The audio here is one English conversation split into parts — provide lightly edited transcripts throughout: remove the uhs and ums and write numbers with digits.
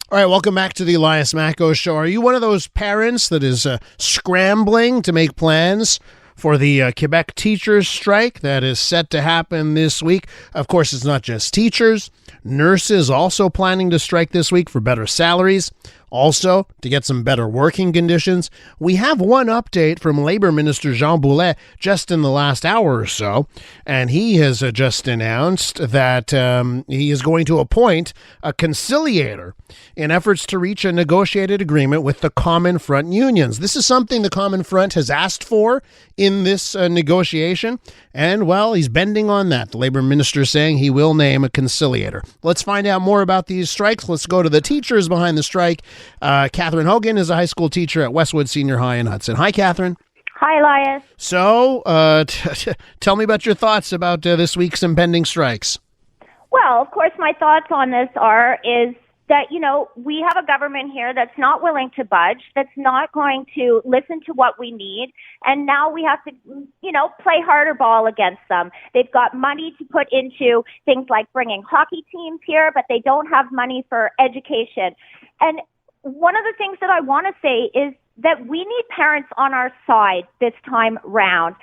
All right, welcome back to the Elias Macko Show. Are you one of those parents that is scrambling to make plans for the Quebec teachers strike that is set to happen this week? Of course, it's not just teachers. Nurses also planning to strike this week for better salaries. Also, to get some better working conditions. We have one update from Labour Minister Jean Boulet just in the last hour or so, and he has just announced that he is going to appoint a conciliator in efforts to reach a negotiated agreement with the Common Front unions. This is something the Common Front has asked for in this negotiation, and, well, he's bending on that. The Labour Minister is saying he will name a conciliator. Let's find out more about these strikes. Let's go to the teachers behind the strike. Catherine Hogan is a high school teacher at Westwood Senior High in Hudson. Hi, Catherine. Hi, Elias. So, tell me about your thoughts about this week's impending strikes. Well, of course, my thoughts on this is that, we have a government here that's not willing to budge, that's not going to listen to what we need, and now we have to, play harder ball against them. They've got money to put into things like bringing hockey teams here, but they don't have money for education. And one of the things that I want to say is that we need parents on our side this time round.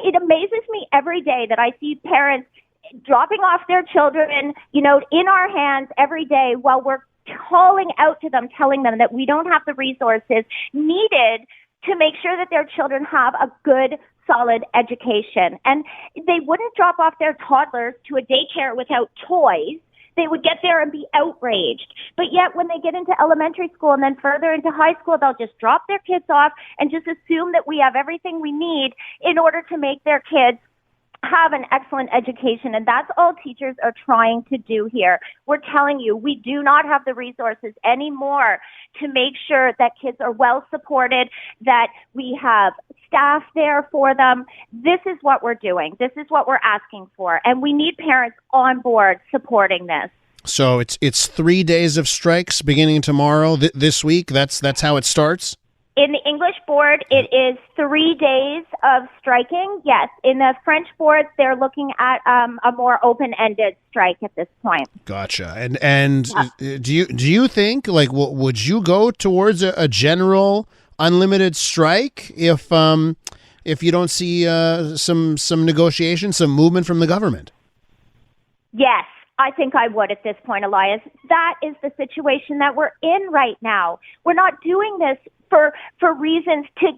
It amazes me every day that I see parents dropping off their children, in our hands every day while we're calling out to them, telling them that we don't have the resources needed to make sure that their children have a good, solid education. And they wouldn't drop off their toddlers to a daycare without toys. They would get there and be outraged. But yet when they get into elementary school and then further into high school, they'll just drop their kids off and just assume that we have everything we need in order to make their kids have an excellent education. And that's all teachers are trying to do here. We're telling you, we do not have the resources anymore to make sure that kids are well supported, that we have staff there for them. This is what we're doing. This is what we're asking for. And we need parents on board supporting this. So it's 3 days of strikes beginning tomorrow, this week. That's how it starts? In the English board, it is 3 days of striking. Yes. In the French board, they're looking at a more open-ended strike at this point. Gotcha. And do you think, would you go towards a general unlimited strike if you don't see some negotiation, some movement from the government? Yes. I think I would at this point, Elias. That is the situation that we're in right now. We're not doing this for reasons to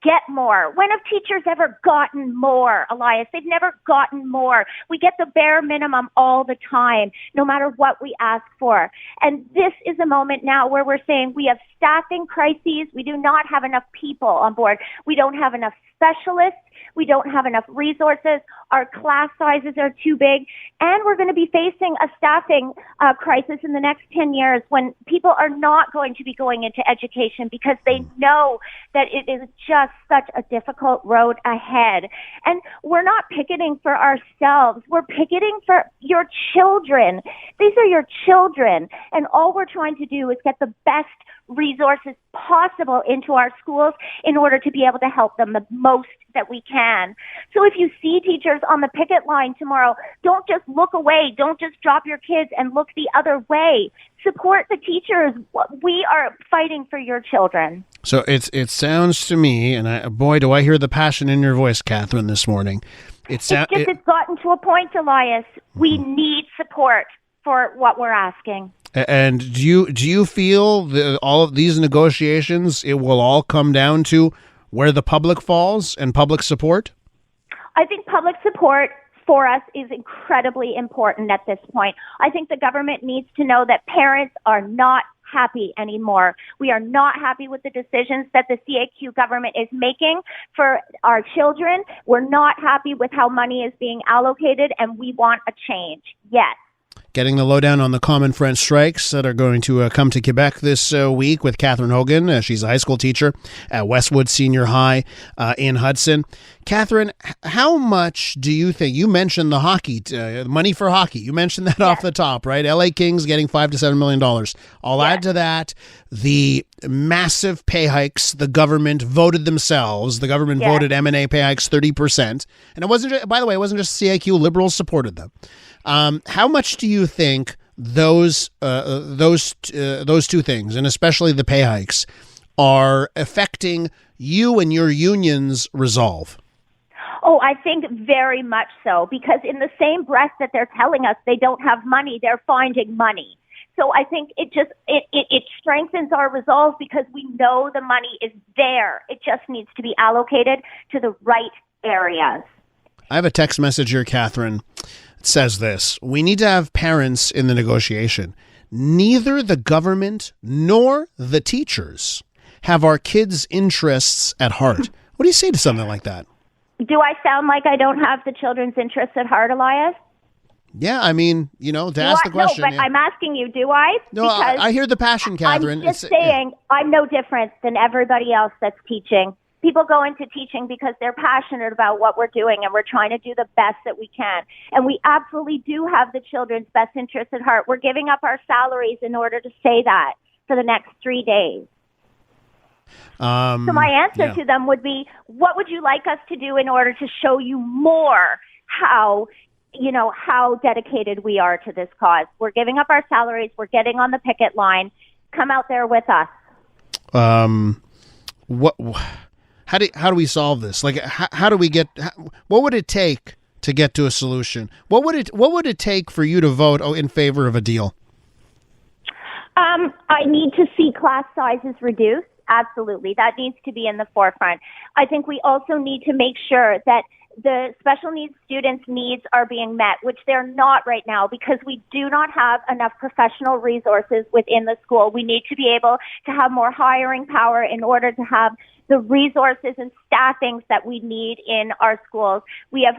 get more. When have teachers ever gotten more, Elias? They've never gotten more. We get the bare minimum all the time, no matter what we ask for. And this is a moment now where we're saying we have staffing crises. We do not have enough people on board. We don't have enough specialists. We don't have enough resources. Our class sizes are too big. And we're going to be facing a staffing crisis in the next 10 years when people are not going to be going into education because they know that it is just such a difficult road ahead. And we're not picketing for ourselves. We're picketing for your children. These are your children. And all we're trying to do is get the best resources possible into our schools in order to be able to help them the most that we can. So if you see teachers on the picket line tomorrow, don't just look away. Don't just drop your kids and look the other way. Support the teachers. We are fighting for your children. So it sounds to me, and boy, do I hear the passion in your voice, Catherine, this morning. It's gotten to a point, Elias. We need support for what we're asking. And do you feel all of these negotiations, it will all come down to where the public falls and public support? I think public support for us is incredibly important at this point. I think the government needs to know that parents are not happy anymore. We are not happy with the decisions that the CAQ government is making for our children. We're not happy with how money is being allocated, and we want a change. Yes. Getting the lowdown on the Common Front strikes that are going to come to Quebec this week with Catherine Hogan. She's a high school teacher at Westwood Senior High in Hudson. Catherine, how much do you think, you mentioned the hockey, money for hockey. You mentioned that off the top, right? LA Kings getting $5 to $7 million. I'll add to that the massive pay hikes the government voted themselves. The government voted M&A pay hikes 30%. And it wasn't, by the way, it wasn't just CAQ. Liberals supported them. How much do you think those two things, and especially the pay hikes, are affecting you and your union's resolve? Oh, I think very much so, because in the same breath that they're telling us they don't have money, they're finding money. So I think it strengthens our resolve because we know the money is there. It just needs to be allocated to the right areas. I have a text message here, Catherine. It says this: we need to have parents in the negotiation. Neither the government nor the teachers have our kids' interests at heart. What do you say to something like that? Do I sound like I don't have the children's interests at heart, Elias? Yeah, I mean, to ask the question. No, but I'm asking you, do I? No, I hear the passion, Catherine. I'm just saying I'm no different than everybody else that's teaching. People go into teaching because they're passionate about what we're doing, and we're trying to do the best that we can. And we absolutely do have the children's best interests at heart. We're giving up our salaries in order to say that for the next 3 days. So my answer to them would be, what would you like us to do in order to show you more how dedicated we are to this cause? We're giving up our salaries. We're getting on the picket line. Come out there with us. How do we solve this? Like, how do we get? What would it take to get to a solution? What would it take for you to vote in favor of a deal? I need to see class sizes reduced. Absolutely. That needs to be in the forefront. I think we also need to make sure that the special needs students' needs are being met, which they're not right now because we do not have enough professional resources within the school. We need to be able to have more hiring power in order to have the resources and staffings that we need in our schools. We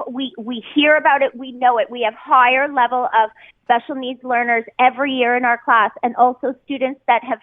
hear about it, we know it. We have higher level of special needs learners every year in our class, and also students that have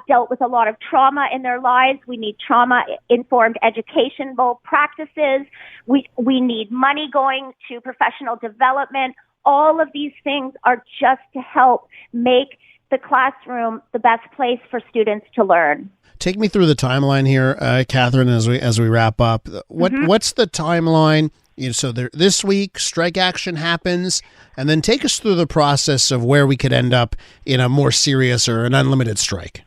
dealt with a lot of trauma in their lives. We need trauma-informed educational practices. We need money going to professional development. All of these things are just to help make the classroom the best place for students to learn. Take me through the timeline here, Catherine, as we wrap up. What's the timeline? So this week, strike action happens, and then take us through the process of where we could end up in a more serious or an unlimited strike.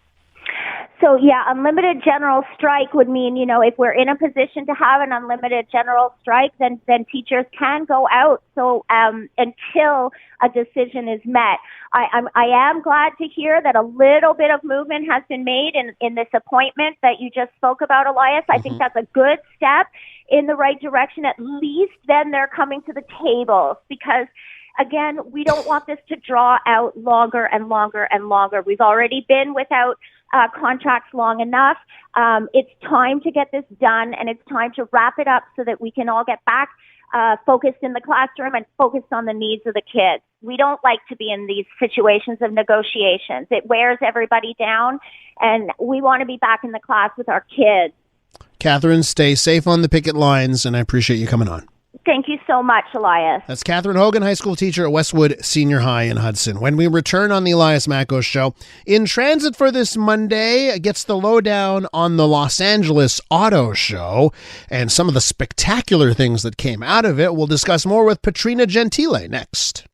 So, unlimited general strike would mean, if we're in a position to have an unlimited general strike, then teachers can go out until a decision is met. I am glad to hear that a little bit of movement has been made in this appointment that you just spoke about, Elias. I think that's a good step in the right direction. At least then they're coming to the table because, again, we don't want this to draw out longer and longer and longer. We've already been without contracts long enough. It's time to get this done, and it's time to wrap it up so that we can all get back focused in the classroom and focused on the needs of the kids. We don't like to be in these situations of negotiations. It wears everybody down, and we want to be back in the class with our kids. Catherine, stay safe on the picket lines, and I appreciate you coming on. Thank you so much, Elias. That's Catherine Hogan, high school teacher at Westwood Senior High in Hudson. When we return on the Elias Mackos Show, In Transit for this Monday gets the lowdown on the Los Angeles Auto Show and some of the spectacular things that came out of it. We'll discuss more with Patrina Gentile next.